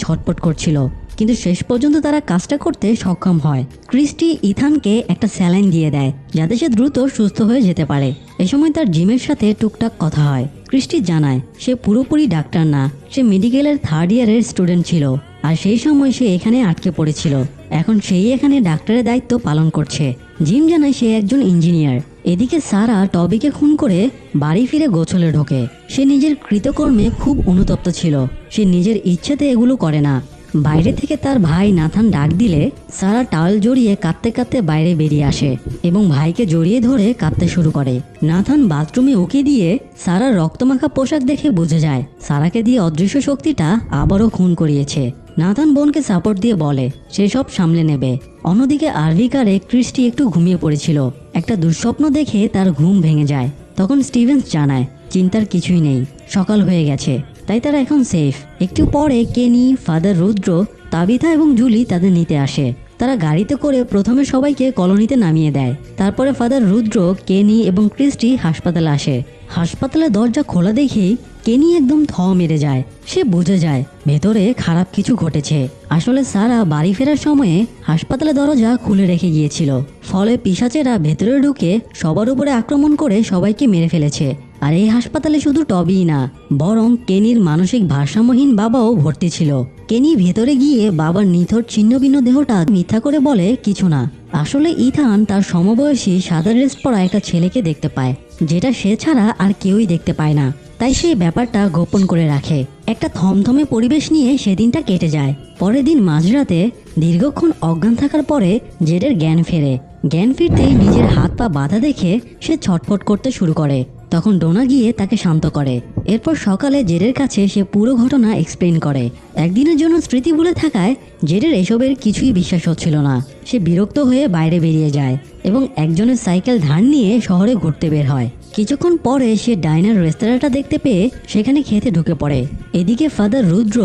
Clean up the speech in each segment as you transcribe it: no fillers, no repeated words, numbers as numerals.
ছটপট করছিল, কিন্তু শেষ পর্যন্ত তারা কাজটা করতে সক্ষম হয়। ক্রিস্টি ইথানকে একটা স্যালাইন দিয়ে দেয় যাতে সে দ্রুত সুস্থ হয়ে যেতে পারে। এ সময় তার জিমের সাথে টুকটাক কথা হয়। ক্রিস্টি জানায় সে পুরোপুরি ডাক্তার না, সে মেডিকেলের 3rd ইয়ারের স্টুডেন্ট ছিল, আর সেই সময় সে এখানে আটকে পড়েছিল। এখন সেই এখানে ডাক্তারের দায়িত্ব পালন করছে। জিম জানায় সে একজন ইঞ্জিনিয়ার। এদিকে সারা টবিকে খুন করে বাড়ি ফিরে গোছলে ঢোকে। সে নিজের কৃতকর্মে খুব অনুতপ্ত ছিল। সে নিজের ইচ্ছেতে এগুলো করে না। বাইরে থেকে তার ভাই নাথান ডাক দিলে সারা টাওয়েল জড়িয়ে কাঁদতে কাঁদতে বাইরে বেরিয়ে আসে এবং ভাইকে জড়িয়ে ধরে কাঁদতে শুরু করে। নাথান বাথরুমে উকি দিয়ে সারার রক্তমাখা পোশাক দেখে বুঝে যায় সারাকে দিয়ে অদৃশ্য শক্তিটা আবারও খুন করিয়েছে। নাথান বোনকে সাপোর্ট দিয়ে বলে সে সব সামলে নেবে। অন্যদিকে আরভি কারে ক্রিস্টি একটু ঘুমিয়ে পড়েছিল। একটা দুঃস্বপ্ন দেখে তার ঘুম ভেঙে যায়। তখন স্টিভেন্স জানায় চিন্তার কিছুই নেই, সকাল হয়ে গেছে, তাই তারা এখন সেফ। একটু পরে কেনি, ফাদার রুদ্র, তাবিথা এবং জুলি তাদের নিতে আসে। তারা গাড়িতে করে প্রথমে সবাইকে কলোনিতে নামিয়ে দেয়। তারপরে ফাদার রুদ্র, কেনি এবং ক্রিস্টি হাসপাতালে আসে। হাসপাতালের দরজা খোলা দেখেই কেনি একদম থ মেরে যায়। সে বুঝে যায় ভেতরে খারাপ কিছু ঘটেছে। আসলে সারা বাড়ি ফেরার সময়ে হাসপাতালের দরজা খুলে রেখে গিয়েছিল, ফলে পিশাচেরা ভেতরে ঢুকে সবার উপরে আক্রমণ করে সবাইকে মেরে ফেলেছে। আর এই হাসপাতালে শুধু টবিই না, বরং কেনির মানসিক ভারসাম্যহীন বাবাও ভর্তি ছিল। কেনি ভেতরে গিয়ে বাবার নিথর ছিন্নভিন্ন দেহটা মিথ্যা করে বলে কিছু না। আসলে ইথান তার সমবয়সী সাদা ড্রেস পরা একটা ছেলেকে দেখতে পায়, যেটা সে ছাড়া আর কেউই দেখতে পায় না। তাই সেই ব্যাপারটা গোপন করে রাখে। একটা থমথমে পরিবেশ নিয়ে সেদিনটা কেটে যায়। পরের দিন মাঝরাতে দীর্ঘক্ষণ অজ্ঞান থাকার পরে জেডের জ্ঞান ফেরে। জ্ঞান ফিরতেই নিজের হাত পা বাঁধা দেখে সে ছটফট করতে শুরু করে। তখন ডোনা গিয়ে তাকে শান্ত করে। এরপর সকালে জেডের কাছে সে পুরো ঘটনা এক্সপ্লেন করে। একদিনের জন্য স্মৃতি ভুলে থাকায় জেডের এসবের কিছুই বিশ্বাস হচ্ছিল না। সে বিরক্ত হয়ে বাইরে বেরিয়ে যায় এবং একজনের সাইকেল ধার নিয়ে শহরে ঘুরতে বের হয়। কিছুক্ষণ পরে সে ডাইনার রেস্তোরাঁটা দেখতে পেয়ে সেখানে খেতে ঢুকে পড়ে। এদিকে ফাদার রুদ্র,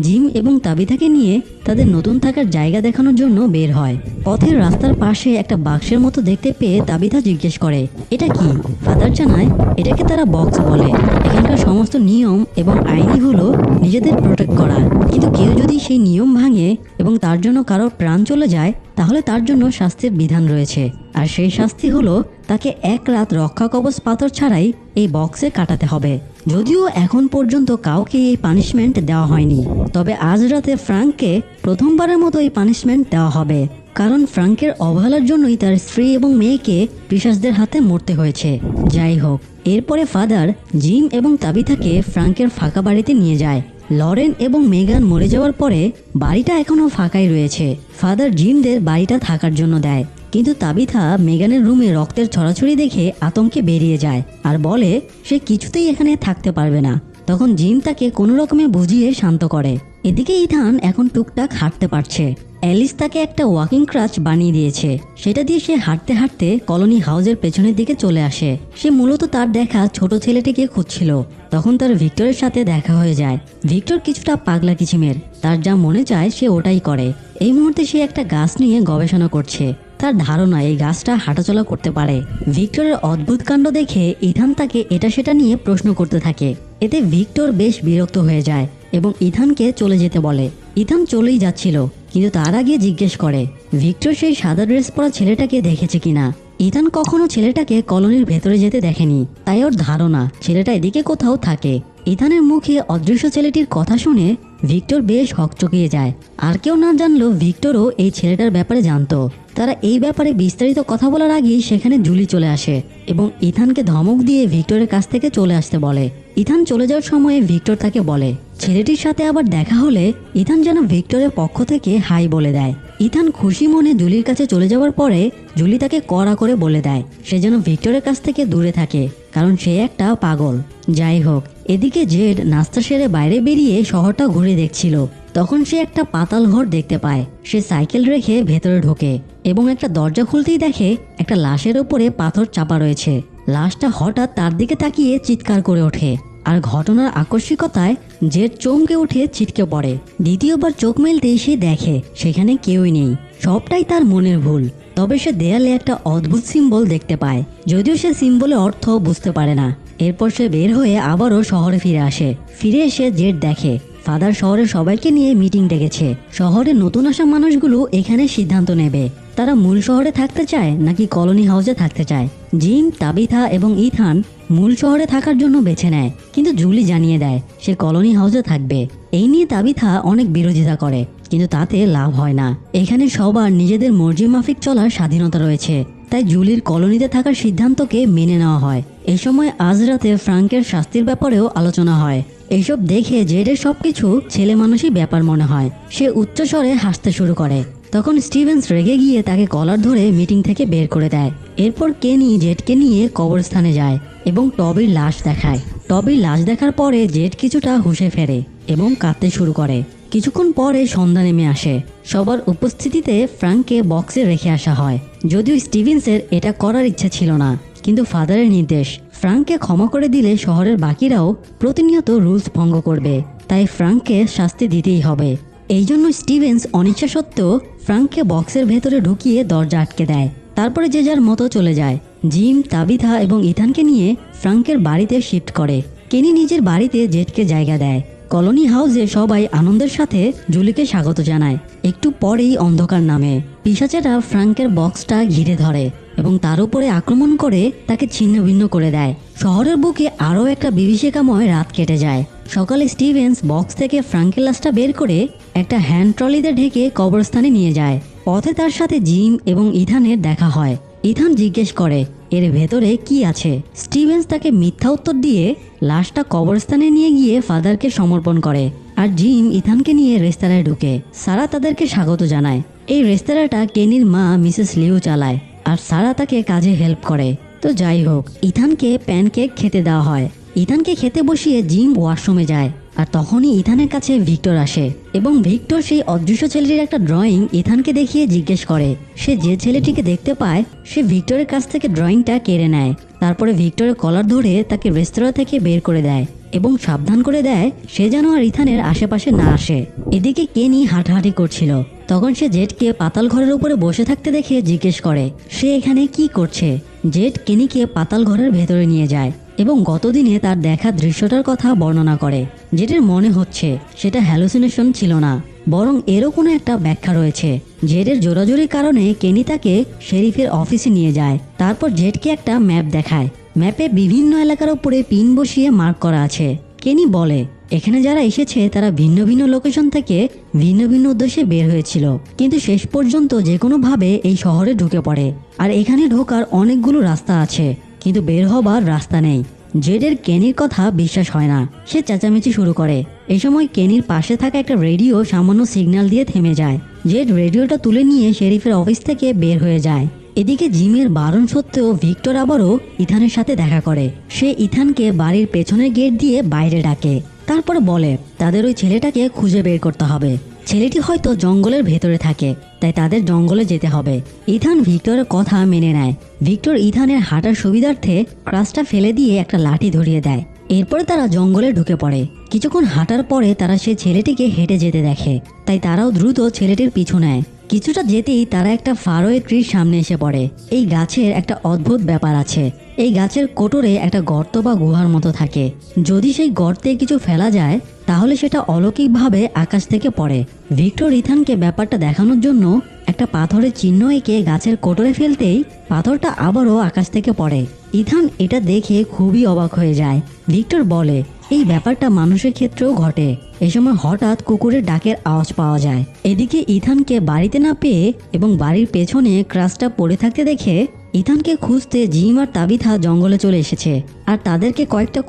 জিম এবং তাবিথাকে নিয়ে তাদের নতুন থাকার জায়গা দেখানোর জন্য বের হয়। পথের রাস্তার পাশে একটা বাক্সের মতো দেখতে পেয়ে তাবিথা জিজ্ঞেস করে এটা কি। ফাদার জানায় এটাকে তারা বক্স বলে। এখানকার সমস্ত নিয়ম এবং আইনই হলো নিজেদের প্রোটেক্ট করা, কিন্তু কেউ যদি সেই নিয়ম ভাঙে এবং তার জন্য কারোর প্রাণ চলে যায় তাহলে তার জন্য শাস্তির বিধান রয়েছে। আর সেই শাস্তি হলো তাকে 1 রাত রক্ষা কবচ পাথর ছাড়াই এই বক্সে কাটাতে হবে। যদিও এখন পর্যন্ত কাউকে এই পানিশমেন্ট দেওয়া হয়নি, তবে আজ রাতে ফ্রাঙ্ককে প্রথমবারের মতো এই পানিশমেন্ট দেওয়া হবে, কারণ ফ্রাঙ্কের অবহেলার জন্যই তার স্ত্রী এবং মেয়েকে পিশাচদের হাতে মরতে হয়েছে। যাই হোক, এরপরে ফাদার জিম এবং তাবিথাকে ফ্রাঙ্কের ফাঁকা বাড়িতে নিয়ে যায়। লরেন এবং মেগান মরে যাওয়ার পরে বাড়িটা এখনো ফাঁকাই রয়েছে। ফাদার জিমদের বাড়িটা থাকার জন্য দেয়, কিন্তু তাবিথা মেগানের রুমে রক্তের ছড়াছড়ি দেখে আতঙ্কে বেরিয়ে যায় আর বলে সে কিছুতেই এখানে থাকতে পারবে না। তখন জিম তাকে কোনো রকমে বুঝিয়ে শান্ত করে। এদিকে ইথান এখন টুকটাক হাঁটতে পারছে। অ্যালিস তাকে একটা ওয়াকিং ক্রাচ বানিয়ে দিয়েছে, সেটা দিয়ে সে হাঁটতে হাঁটতে কলোনি হাউসের পেছনের দিকে চলে আসে। সে মূলত তার দেখা ছোট ছেলেটিকে খুঁজছিল। তখন তার ভিক্টরের সাথে দেখা হয়ে যায়। ভিক্টর কিছুটা পাগলা কিচিমের, তার যা মনে চায় সে ওটাই করে। এই মুহূর্তে সে একটা গাছ নিয়ে গবেষণা করছে। তার ধারণা এই গাছটা হাঁটাচলা করতে পারে। ভিক্টরের অদ্ভুত কাণ্ড দেখে ইথান তাকে এটা সেটা নিয়ে প্রশ্ন করতে থাকে। এতে ভিক্টর বেশ বিরক্ত হয়ে যায় এবং ইথানকে চলে যেতে বলে। ইথান চলেই যাচ্ছিল, কিন্তু তার আগে জিজ্ঞেস করে ভিক্টর সেই সাদা ড্রেস পরা ছেলেটাকে দেখেছে কিনা। ইথান কখনো ছেলেটাকে কলোনির ভেতরে যেতে দেখেনি, তাই ওর ধারণা ছেলেটা এদিকে কোথাও থাকে। ইথানের মুখে অদৃশ্য ছেলেটির কথা শুনে ভিক্টর বেশ হকচকিয়ে যায়। আর কেউ না জানলেও ভিক্টরও এই ছেলেটার ব্যাপারে জানতো। তারা এই ব্যাপারে বিস্তারিত কথা বলার আগেই সেখানে জুলি চলে আসে এবং ইথানকে ধমক দিয়ে ভিক্টরের কাছ থেকে চলে আসতে বলে। ইথান চলে যাওয়ার সময় ভিক্টর তাকে বলে ছেলেটির সাথে আবার দেখা হলে ইথান যেন ভিক্টরের পক্ষ থেকে হাই বলে দেয়। ইথান খুশি মনে জুলির কাছে চলে যাওয়ার পরে জুলি তাকে কড়া করে বলে দেয় সে যেন ভিক্টরের কাছ থেকে দূরে থাকে, কারণ সে একটা পাগল। যাই হোক, এদিকে জেড নাস্তা সেরে বাইরে বেরিয়ে শহরটা ঘুরে দেখছিল। তখন সে একটা পাতাল ঘর দেখতে পায়। সে সাইকেল রেখে ভেতরে ঢোকে এবং একটা দরজা খুলতেই দেখে একটা লাশের ওপরে পাথর চাপা রয়েছে। লাশটা হঠাৎ তার দিকে তাকিয়ে চিৎকার করে ওঠে, আর ঘটনার আকস্মিকতায় জেড চমকে উঠে ছিটকে পড়ে। দ্বিতীয়বার চোখ মেলতেই সে দেখে সেখানে কেউই নেই, সবটাই তার মনের ভুল। তবে সে দেয়ালে একটা অদ্ভুত সিম্বল দেখতে পায়, যদিও সে সিম্বলের অর্থ বুঝতে পারে না। এরপর সে বের হয়ে আবারও শহরে ফিরে আসে। ফিরে এসে জেড দেখে ফাদার শহরের সবাইকে নিয়ে মিটিং ডেকেছে। শহরে নতুন আসা মানুষগুলো এখানে সিদ্ধান্ত নেবে তারা মূল শহরে থাকতে চায় নাকি কলোনি হাউসে থাকতে চায়। জিম, তাবিথা এবং ইথান মূল শহরে থাকার জন্য বেছে নেয়, কিন্তু জুলি জানিয়ে দেয় সে কলোনি হাউসে থাকবে। এই নিয়ে তাবিথা অনেক বিরোধিতা করে, কিন্তু তাতে লাভ হয় না। এখানে সবার নিজেদের মর্জি মাফিক চলার স্বাধীনতা রয়েছে, তাই জুলির কলোনিতে থাকার সিদ্ধান্তকে মেনে নেওয়া হয়। এই সময় আজ রাতে ফ্রাঙ্কের শাস্তির ব্যাপারেও আলোচনা হয়। এইসব দেখে জেডের সবকিছু ছেলে মানুষই ব্যাপার মনে হয়। সে উচ্চস্বরে হাসতে শুরু করে। তখন স্টিভেন্স রেগে গিয়ে তাকে কলার ধরে মিটিং থেকে বের করে দেয়। এরপর কেনি জেডকে নিয়ে কবরস্থানে যায় এবং টবির লাশ দেখায়। টবির লাশ দেখার পরে জেড কিছুটা হুঁশে ফেরে এবং কাঁদতে শুরু করে। কিছুক্ষণ পরে সন্ধ্যা নেমে আসে। সবার উপস্থিতিতে ফ্রাঙ্ককে বক্সে রেখে আসা হয়, যদিও স্টিভেন্সের এটা করার ইচ্ছা ছিল না, কিন্তু ফাদারের নির্দেশ। ফ্রাঙ্ককে ক্ষমা করে দিলে শহরের বাকিরাও প্রতিনিয়ত রুলস ভঙ্গ করবে, তাই ফ্রাঙ্ককে শাস্তি দিতেই হবে। এই জন্য স্টিভেন্স অনিচ্ছা সত্ত্বেও ফ্রাঙ্ককে বক্সের ভেতরে ঢুকিয়ে দরজা আটকে দেয়। তারপরে যে যার মতো চলে যায়। জিম, তাবিথা এবং ইথানকে নিয়ে ফ্রাঙ্কের বাড়িতে শিফট করে। কেনি নিজের বাড়িতে জেডকে জায়গা দেয়। কলোনি হাউসে সবাই আনন্দের সাথে জুলিকে স্বাগত জানায়। একটু পরেই অন্ধকার নামে। পিশাচেরা ফ্রাঙ্কের বক্সটা ঘিরে ধরে এবং তার উপরে আক্রমণ করে তাকে ছিন্ন ভিন্ন করে দেয়। শহরের বুকে আরও একটা বিভীষিকাময় রাত কেটে যায়। সকালে স্টিভেন্স বক্স থেকে ফ্রাঙ্কের লাশটা বের করে একটা হ্যান্ড ট্রলিতে ঢেকে কবরস্থানে নিয়ে যায়। পথে তার সাথে জিম এবং ইথানের দেখা হয়। ইথান জিজ্ঞেস করে এর ভেতরে কি আছে। স্টিভেন্স তাকে মিথ্যা উত্তর দিয়ে লাশটা কবরস্থানে নিয়ে গিয়ে ফাদারকে সমর্পণ করে। আর জিম ইথানকে নিয়ে রেস্তোরাঁয় ঢুকে। সারা তাদেরকে স্বাগত জানায়। এই রেস্তোরাঁটা কেনির মা মিসেস লিউ চালায়, আর সারা তাকে কাজে হেল্প করে। তো যাই হোক, ইথানকে প্যানকেক খেতে দেওয়া হয়। ইথানকে খেতে বসিয়ে জিম ওয়াশরুমে যায়, আর তখনই ইথানের কাছে ভিক্টর আসে এবং ভিক্টর সেই অদৃশ্য ছেলেটির একটা ড্রয়িং ইথানকে দেখিয়ে জিজ্ঞেস করে। সে যে ছেলেটিকে দেখতে পায় সে ভিক্টরের কাছ থেকে ড্রয়িংটা কেড়ে নেয়। তারপরে ভিক্টরের কলার ধরে তাকে রেস্তোরাঁ থেকে বের করে দেয় এবং সাবধান করে দেয় সে যেন আর ইথানের আশেপাশে না আসে। এদিকে কেনি হাঁটাহাঁটি করছিল। তখন সে জেডকে পাতাল ঘরের উপরে বসে থাকতে দেখে জিজ্ঞেস করে সে এখানে কি করছে। জেড কেনিকে পাতাল ঘরের ভেতরে নিয়ে যায় এবং গতদিনে তার দেখা দৃশ্যটার কথা বর্ণনা করে। জেডের মনে হচ্ছে সেটা হ্যালুসিনেশন ছিল না, বরং এরও কোনো একটা ব্যাখ্যা রয়েছে। জেডের জোরাজোরির কারণে কেনি তাকে শেরিফের অফিসে নিয়ে যায়। তারপর জেডকে একটা ম্যাপ দেখায়। ম্যাপে বিভিন্ন এলাকার উপরে পিন বসিয়ে মার্ক করা আছে। কেনি বলে এখানে যারা এসেছে তারা ভিন্ন ভিন্ন লোকেশন থেকে ভিন্ন ভিন্ন উদ্দেশ্যে বের হয়েছিল, কিন্তু শেষ পর্যন্ত যে কোনোভাবে এই শহরে ঢুকে পড়ে। আর এখানে ঢোকার অনেকগুলো রাস্তা আছে, কিন্তু বের হবার রাস্তা নেই। জেডের কেনির কথা বিশ্বাস হয় না। সে চেঁচামেচি শুরু করে। এই সময় কেনির পাশে থাকা একটা রেডিও সামান্য সিগন্যাল দিয়ে থেমে যায়। জেড রেডিওটা তুলে নিয়ে শেরিফের অফিস থেকে বের হয়ে যায়। এদিকে জিমের বারণ সত্ত্বেও ভিক্টর আবারও ইথানের সাথে দেখা করে। সে ইথানকে বাড়ির পেছনের গেট দিয়ে বাইরে ডাকে। তারপর বলে তাদের ওই ছেলেটাকে খুঁজে বের করতে হবে। ছেলেটি হয়তো জঙ্গলের ভেতরে থাকে, তাই তাদের জঙ্গলে যেতে হবে। ইথান ভিক্টরের কথা মেনে নেয়। ভিক্টর ইথানের হাঁটার সুবিধার্থে ক্রাসটা ফেলে দিয়ে একটা লাঠি ধরিয়ে দেয়। এরপরে তারা জঙ্গলে ঢুকে পড়ে। কিছুক্ষণ হাঁটার পরে তারা সেই ছেলেটিকে হেঁটে যেতে দেখে, তাই তারাও দ্রুত ছেলেটির পিছু নেয়। কিছুটা যেতেই তারা একটা ফারোয়ে ট্রির সামনে এসে পড়ে। এই গাছের একটা অদ্ভুত ব্যাপার আছে। এই গাছের কোটরে একটা গর্ত বা গুহার মতো থাকে। যদি সেই গর্তে কিছু ফেলা যায় তাহলে সেটা অলৌকিকভাবে আকাশ থেকে পড়ে। ভিক্টর ইথানকে ব্যাপারটা দেখানোর জন্য একটা পাথরের চিহ্ন এঁকে গাছের কোটরে ফেলতেই পাথরটা আবারও আকাশ থেকে পড়ে। ইথান এটা দেখে খুবই অবাক হয়ে যায়। ভিক্টর বলে এই ব্যাপারটা মানুষের ক্ষেত্রেও ঘটে। এ সময় হঠাৎ কুকুরের ডাকের আওয়াজ পাওয়া যায়। এদিকে ইথানকে বাড়িতে না পেয়ে এবং বাড়ির পেছনে ক্রাসটা পড়ে থাকতে দেখে ইথানকে খুঁজতে জিম আর তাবিথা জঙ্গলে চলে এসেছে, আর তাদেরকে কয়েকটা